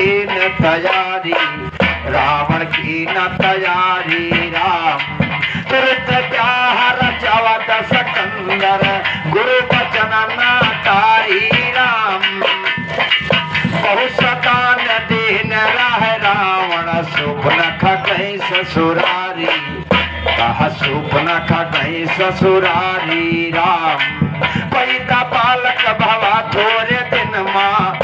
की न तैयारी, रावण की न तैयारी राम। तुरत क्या रचावा दस कंदर, गुरु बचन न तारी राम। बहु सतान दीन रह रावण, सुपनख कहीं ससुरारी, कहा सुपनख कहीं ससुरारी राम। पैदा बालक भवा थोड़े दिन माँ,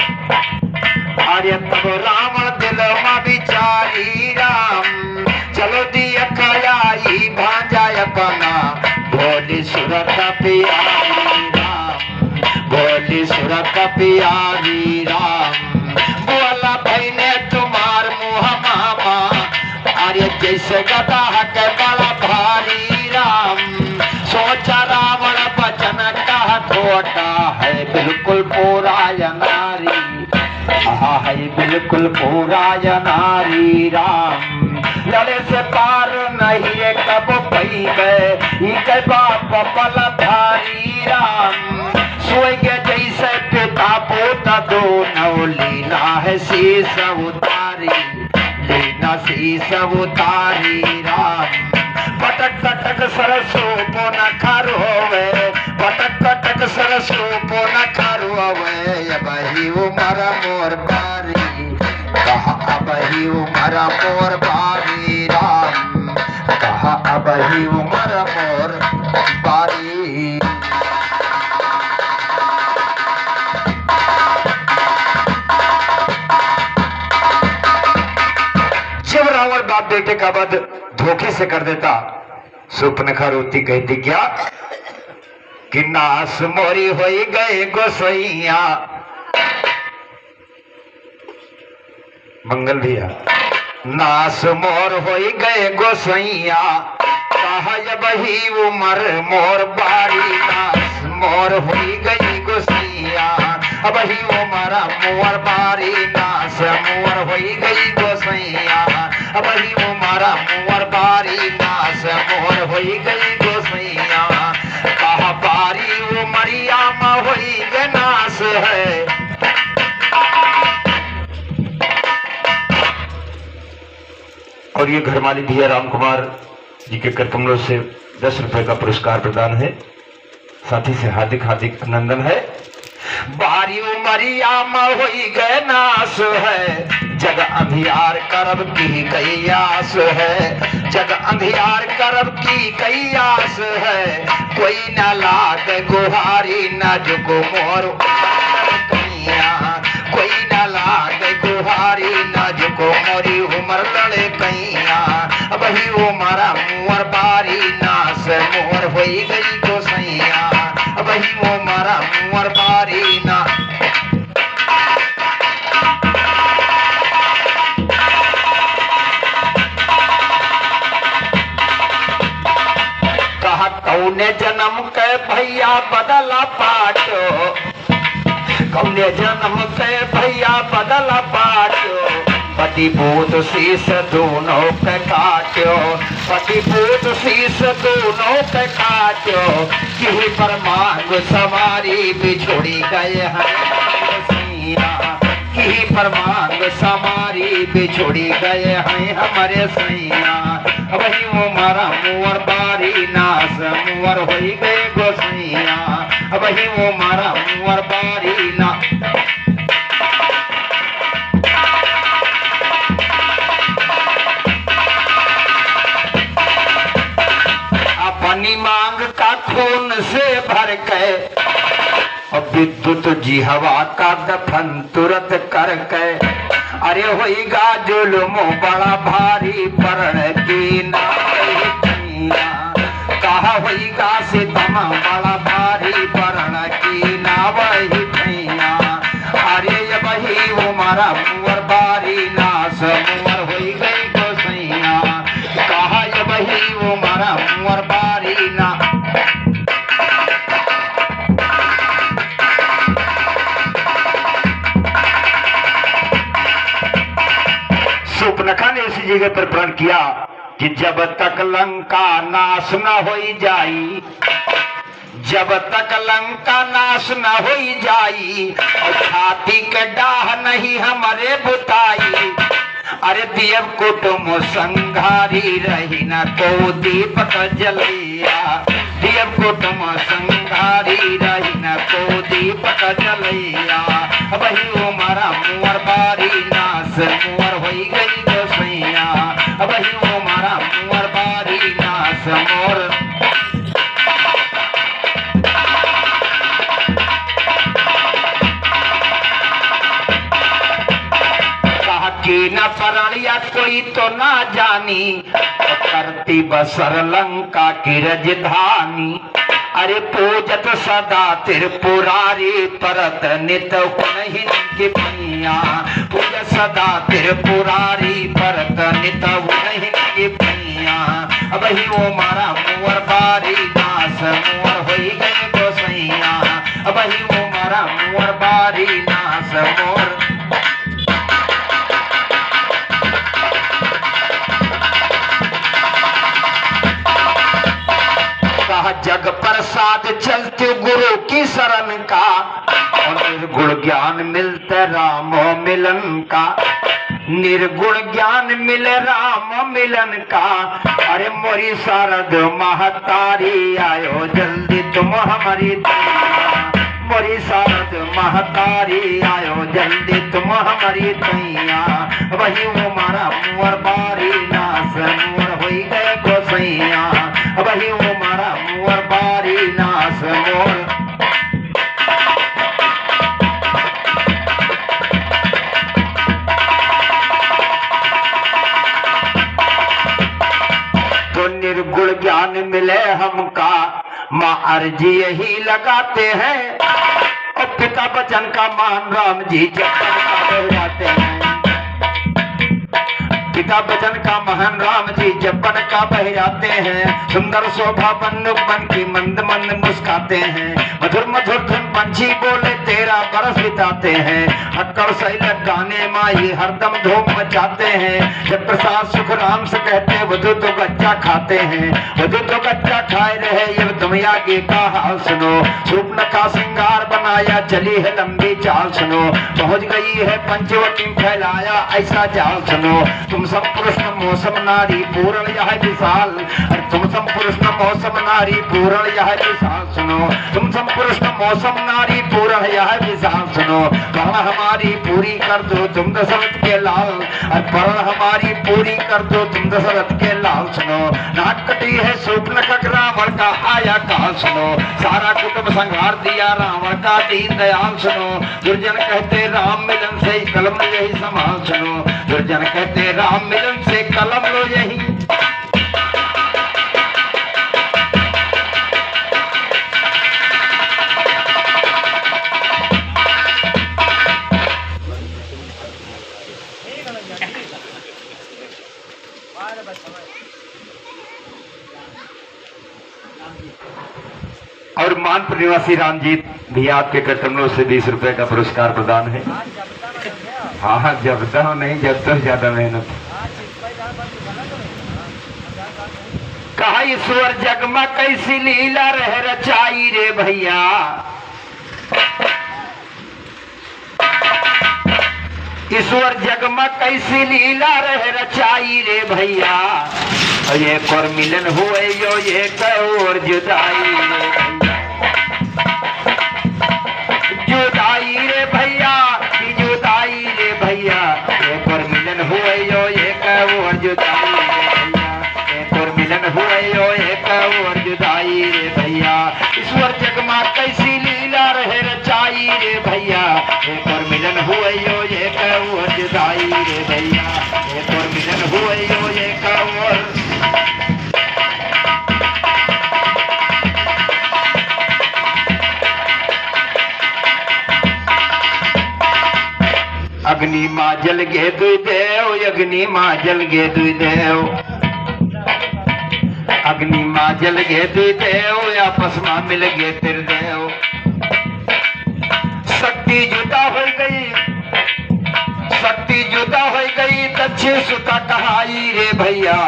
अरे तब रावण दिल में बिचारी राम। चलो दिया खयाई भांजा अपना, भोली सुरत प्यारी राम, भोली सुरत प्यारी राम। बोला भाई ने तुम्हार मुँह मामा, अरे जैसे गदा के बड़ा भारी राम। सोचा रावण बचन का खोटा है, बिल्कुल पूरा नारी, हाँ है बिल्कुल पूरा नारी राम। लड़े से पार नहीं कब पई गए, बाप पल धारी राम। स्वर्ग जैसे पिता पोता दोनों, लीना है शीश उतारी, लीना शीश उतारी राम। पटक पटक सरसों को न खरोवे, पटक पटक सरसों को न खरोवे। बही उमर मोर बारी, कहा बही उमर मोर बारी राम, कहा बही उमर मोर बारी। जब रावण बाप बेटे का वध धोखे से कर देता, सुपनखा रोती कहती क्या कि नास मोरी होई गए गोसैया। मंगल भैया, नास मोर होई गए गोसैया, कहा बही उमर मोर बारी। नास मोर होई गई गोसैया, अब ही उमर मोर बारी। नास मोर होई गई गोसैया, अब ही उमर मोर बारी। नास मोर होई गई गोसैया, कहा बारी उमरिया में होई गे नास है। और ये घर मालिक भैया राम कुमार जी के कर कमलों से 10 रुपए का पुरस्कार प्रदान है, साथी से हार्दिक हार्दिक अभिनंदन है। बारी उमरिया में होई गए नास है, जग अंधियार करब की कई आस है, जग अंधियार करब की कई आस है। कोई न लाग गुहारी न जुगो मोर कैया, कोई न लाग गुहारी न जुगो मोरी उमर लड़े कैया। अब ही उमर मुअर बारी, नास मोर होई गई गोसैया, अब ही उमर मुअर बारी ना। कहा कौने जन्म के भैया बदला पाटो, कौने जन्म के भैया बदला पाटो। पति पूत शीश दोनों के काट्यो, पति पूत शीश दोनों के काट्यो। किही पर मांग सवारी बिछोड़ी गए हैं सैया, किही पर मांग सवारी बिछोड़ी गए हैं हमारे सैया। वही उमर मुअर बारी, नास मुअर होई गए गोसैया, वही उमर मुअर बारी ना। अपनी मांग का खून से भर के, और विद्युत जी हवा का दफन तुरंत करके। अरे होइगा जुल्म बड़ा भारी परण की ना, कहा होइगा सितम बड़ा भारी परण की ना वही भैया। अरे वही उमर मुअर बारी, नास मुअर होई गई गोसैया, कहा वही उमर मुअर बारी ना। सुपनखा ने इसी जगह पर प्रण किया कि जब तक लंका नाश न हो जाई, जब तक लंका नाश न हो जाई और छाती के डाह नहीं हमारे बुताई। अरे देव कुटुम संघारी रही न तो दीपक जलिया, देव कुटुम संघारी रही न तो दीपक जलिया। वही उमरा मुअर बारी नाश मुअर हो गई गोसैया, वही उमरा मुअर बारी नाश मोर। न परणिया कोई तो ना जानी, करती बसर लंका की राजधानी। अरे पूजत सदा त्रिपुरारी परत नित उन्हीं की पैया, पूजत सदा त्रिपुरारी परत नित उन्हीं की पैया। अब ही वो मारा मुअर बारी नाश मुअर हो गई गोसैया, अब ही वो मारा मुअर बारी नाश मोर। जग प्रसाद चलते गुरु की शरण का, और निर्गुण ज्ञान मिलते राम मिलन का, निर्गुण ज्ञान मिले राम मिलन का। अरे मोरी शारद महतारी आयो जल्दी तुम हमारी तैया, मोरी शारद महतारी आयो जल्दी तुम हमारी तैया। वही वो मारा मुअर बारी नाश मुअर हो गए गोसैया, वही वो मारा मुअर बारी नाश मोर। तो निर्गुण ज्ञान मिले हमका माँ अर्जी यही लगाते हैं, और पिता बचन का मान राम जी जब जाते हैं। पिता बचन का महान राम जी जपन का बह जाते हैं। सुंदर शोभा बन की मंद मंद मुस्काते हैं। मधुर मधुर धुन पंछी बोले तेरा बरस बिताते हैं। हक्कर सैल गाने माई हरदम धूम मचाते हैं। जब प्रसाद सुख राम से कहते वधु तो गच्चा खाते हैं। वधु तो गच्चा खाए रहे ये तुम आगे का हाल सुनो। स्वप्न का श्रृंगार बनाया चली है लंबी चाल सुनो। पहुंच गई है पंचवटी फैलाया ऐसा जाल सुनो। तुम संपुरुष मौसम नारी पूर्ण यह विशाल। तुम संपुरुष मौसम नारी पूर्ण यह विशाल सुनो। तुम संपुरुष मौसम नारी पूर्ण यह विशाल सुनो। कर्ण हमारी पूरी कर दो तुम दशरथ के लाल। पर्ण हमारी पूरी कर दो तुम दशरथ के लाल सुनो। नाक कटी है स्वप्न का रावण का आया काल सुनो। सारा कुटुंब संहार दिया रावण का दीन दयाल सुनो। दुर्जन कहते राम मिलन से कलम यही संभाल सुनो। दुर्जन कहते राम मिलन से कलम लो यही। और मानपुर निवासी रामजीत भी आपके कर्तव्यों से 20 रुपए का पुरस्कार प्रदान है। हाँ जबता हूँ नहीं जबता ज्यादा मेहनत। कहा ईश्वर जग में कैसी लीला रह रचाई रे भैया। ईश्वर जग में कैसी लीला रह रचाई रे भैया। एक और मिलन हुए यो एक और जुदाई जुदाई रे भैया की जुदाई रे भैया। एक और मिलन हुए यो एक और जुदाई रे भैया। एक और मिलन हुए यो एक और जुदाई रे भैया। ईश्वर जग में कैसी लीला रहे रचाई रे भैया। एक और मिलन हुए यो एक और जुदाई रे भैया। एक और मिलन हुए यो एक और। अग्नि माँ जल गे दुई देव अग्नि माँ जल गे दुई देव। अग्नि माँ जल गे दुई देव आपस में मिल गे तिर देव। शक्ति जुदा हो गई शक्ति जुदा हो गई दक्षिण सुता कहाई रे भैया।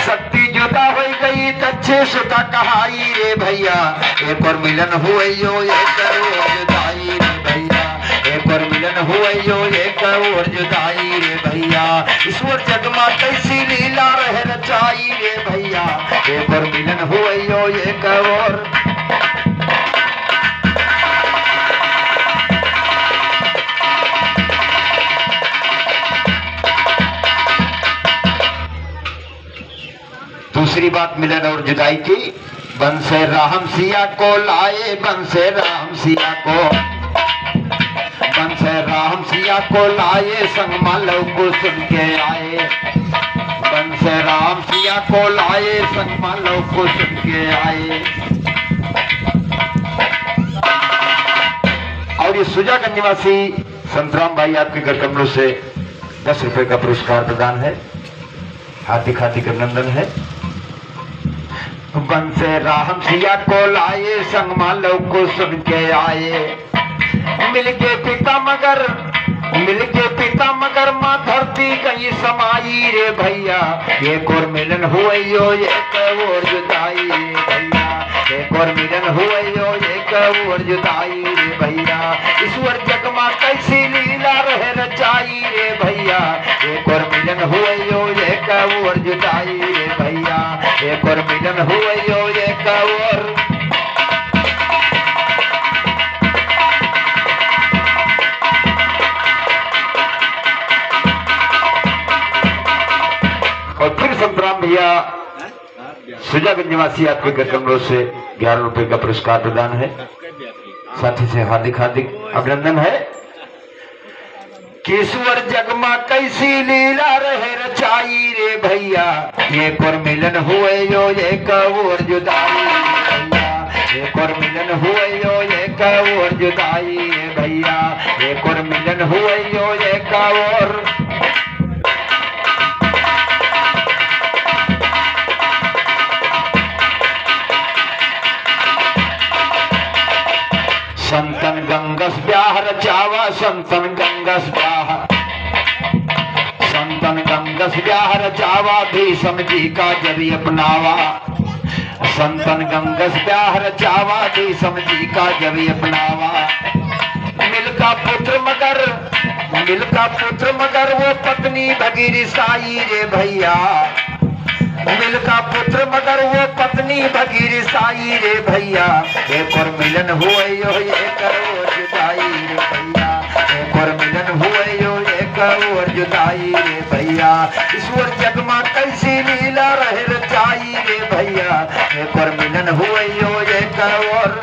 शक्ति जुदा हो गई तच्छे सुता कहाई रे भैया, एक और मिलन हुए यो एक और जुदाई रे भैया, एक और मिलन हुए यो एक और जुदाई रे भैया, ईश्वर जगमा कैसी लीला रह रचाई रे भैया, एक और मिलन हुए यो एक और। दूसरी बात मिलन और जुदाई की, बन से राम सिया को लाए, बन से राम सिया को, बन से राम सिया को लाए, संग मालव को सुन के आए, बन से राम सिया को लाए, संग मालव को सुन के आए। और ये सुजागंज निवासी संतराम भाई आपके घर कमलों से 10 रुपए का पुरस्कार प्रदान है, हार्दिक हार्दिक अभिनंदन है। बन से राम सिया को लाए, संग मालव को सुन के आए, मिलके पिता मगर माँ धरती गई समाई रे भैया, एक और मिलन हुए यो एक और जुदाई रे भैया, एक और मिलन हुए यो एक और जुदाई रे भैया, ईश्वर जगमा कैसी लीला रह रचाई रे भैया, एक और मिलन हुए यो एक और जुदाई रे भैया, एक और मिलन हुए यो एक और। और फिर संतराम भैया सुजागंज निवासी आपके घर कमरों से 11 रुपए का पुरस्कार प्रदान है, साथी से हार्दिक हार्दिक अभिनंदन है। ईश्वर जगमा कैसी लीला रहे रचाई रे भैया, एक और मिलन हुए यो एक और जुदाई रे भैया, एक और मिलन हुए यो एक और जुदाई रे भैया, एक और मिलन हुए यो एक और। संतन गंगस ब्याह रचावा, संतन गंगस ब्याह, संतन गंगस ब्याह रचावा, भीष्म जी का जब अपनावा, संतन गंगस ब्याह रचावा, भीष्म जी का जब अपनावा, मिलका पुत्र मगर वो पत्नी भगीरी साई रे भैया, मिलका पुत्र मगर वो पत्नी भगीरी साई रे भैया, एक और मिलन हुए यो एक और जुदाई रे भैया, एक और मिलन हुए यो एक और जुदाई रे भैया, ईश्वर जगमा कैसी लीला रह रचाई रे भैया, एक और मिलन हुए यो एक और।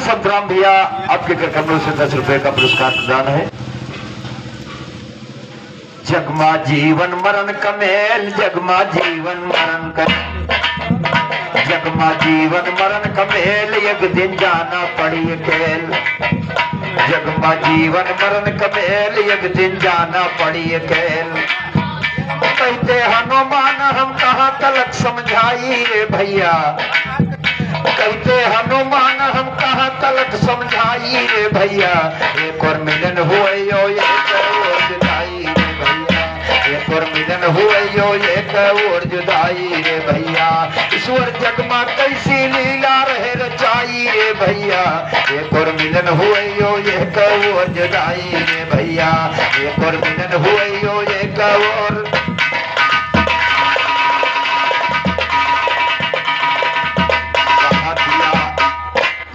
संतराम भैया आपके घर कमरों से 10 रुपए का पुरस्कार प्रदान है। जगमा जीवन मरण कमेल, जगमा जीवन मरण जगमा जीवन मरण कमेल, एक दिन जाना पड़ी खेल, जगमा जीवन मरण कमेल, एक दिन जाना पड़ी खेल, कहते हनुमान हम कहाँ तलक समझाई रे भैया, कहते हनुमान हम कहाँ तलक समझाई रे भैया, एक और मिलन हुए यो एक और जुदाई रे भैया, एक और मिलन हुए यो एक और जुदाई रे भैया, ईश्वर जगमा कैसी लीला रहे रचाई रे भैया, एक और मिलन हुए यो एक और जुदाई रे भैया, एक और मिलन हुए यो एक और।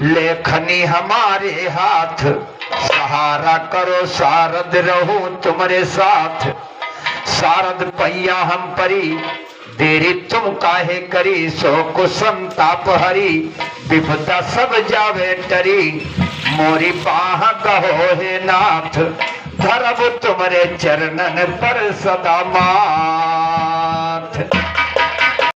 लेखनी हमारे हाथ, सहारा करो शारद रहूं तुम्हारे साथ, शारद पैया हम परी, देरी तुम काहे करी, सो को संताप हरी, विपदा सब जावे टरी, मोरी बाह कहो हे नाथ, धरब तुम्हारे चरणन पर सदा माथ।